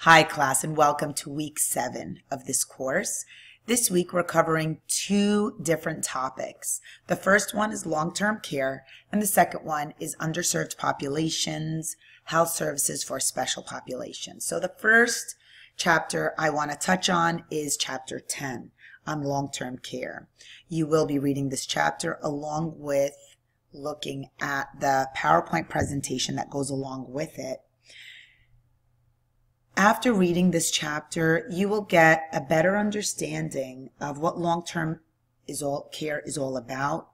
Hi class, and welcome to week 7 of this course. This week we're covering 2 different topics. The first one is long-term care, and the second one is underserved populations, health services for special populations. So the first chapter I want to touch on is chapter 10 on long-term care. You will be reading this chapter along with looking at the PowerPoint presentation that goes along with it. After reading this chapter, you will get a better understanding of what long-term care is all about,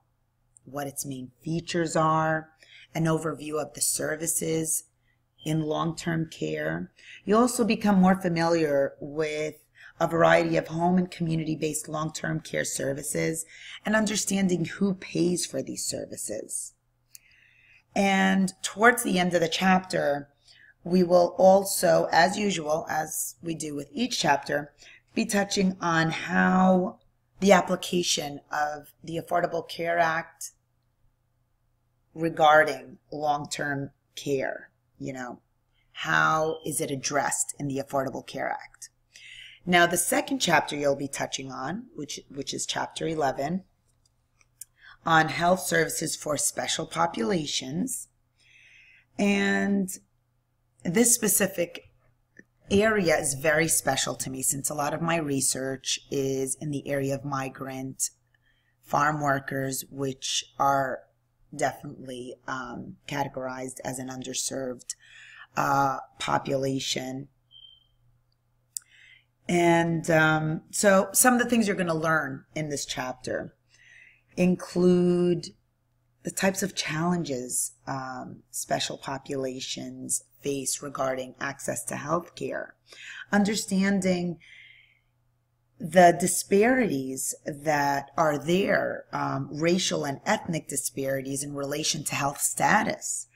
what its main features are, an overview of the services in long-term care. You'll also become more familiar with a variety of home and community-based long-term care services and understanding who pays for these services. And towards the end of the chapter, we will also, as usual, as we do with each chapter, be touching on how the application of the Affordable Care Act regarding long-term care, how is it addressed in the Affordable Care Act. Now, the second chapter you'll be touching on, which is chapter 11, on health services for special populations. And this specific area is very special to me since a lot of my research is in the area of migrant farm workers, which are definitely categorized as an underserved population. And so some of the things you're going to learn in this chapter include the types of challenges special populations face regarding access to health care, understanding the disparities that are there, racial and ethnic disparities in relation to health status,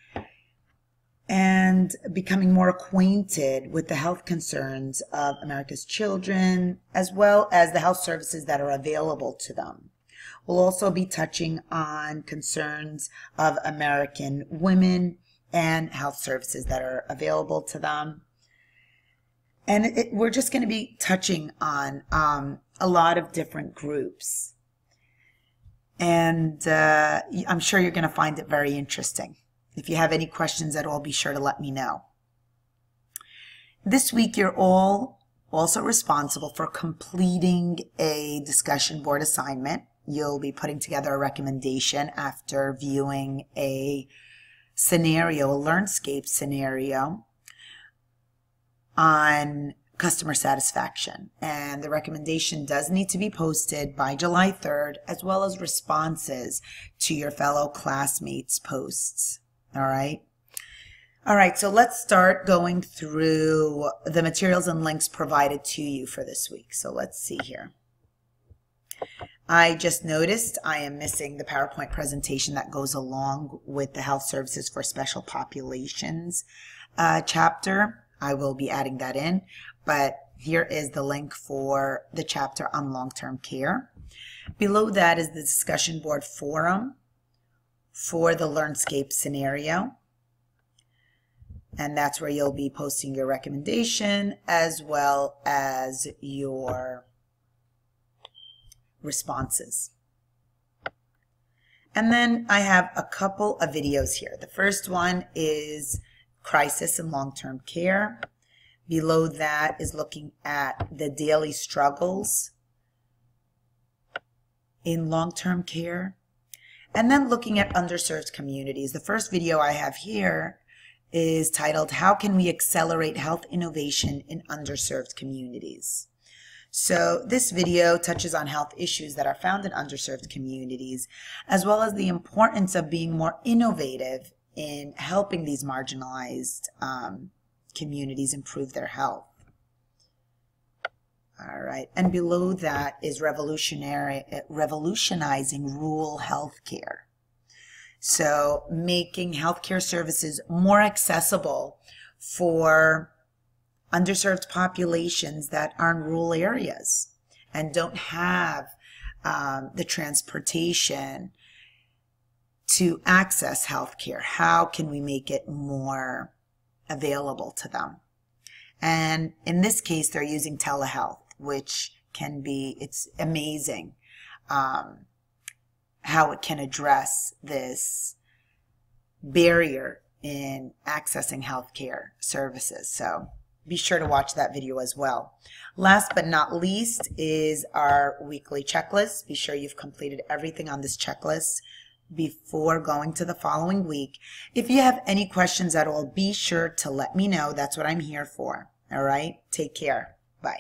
and becoming more acquainted with the health concerns of America's children, as well as the health services that are available to them. We'll also be touching on concerns of American women and health services that are available to them. And we're just going to be touching on a lot of different groups. And I'm sure you're going to find it very interesting. If you have any questions at all, be sure to let me know. This week, you're all also responsible for completing a discussion board assignment. You'll be putting together a recommendation after viewing a scenario, a LearnScape scenario on customer satisfaction. And the recommendation does need to be posted by July 3rd, as well as responses to your fellow classmates' posts. All right? All right, so let's start going through the materials and links provided to you for this week. So let's see here. I just noticed I am missing the PowerPoint presentation that goes along with the Health Services for Special Populations chapter. I will be adding that in, but here is the link for the chapter on long-term care. Below that is the discussion board forum for the LearnScape scenario, and that's where you'll be posting your recommendation as well as your responses. And then I have a couple of videos here. The first one is crisis and long-term care. Below that is looking at the daily struggles in long-term care. And then looking at underserved communities. The first video I have here is titled, How Can We Accelerate Health Innovation in Underserved Communities? So this video touches on health issues that are found in underserved communities, as well as the importance of being more innovative in helping these marginalized communities improve their health. All right, and below that is revolutionizing rural health care. So making healthcare services more accessible for underserved populations that are in rural areas and don't have the transportation to access healthcare. How can we make it more available to them? And in this case, they're using telehealth, which can be, it's amazing how it can address this barrier in accessing healthcare services. So be sure to watch that video as well. Last but not least is our weekly checklist. Be sure you've completed everything on this checklist before going to the following week. If you have any questions at all, be sure to let me know. That's what I'm here for. All right? Take care. Bye.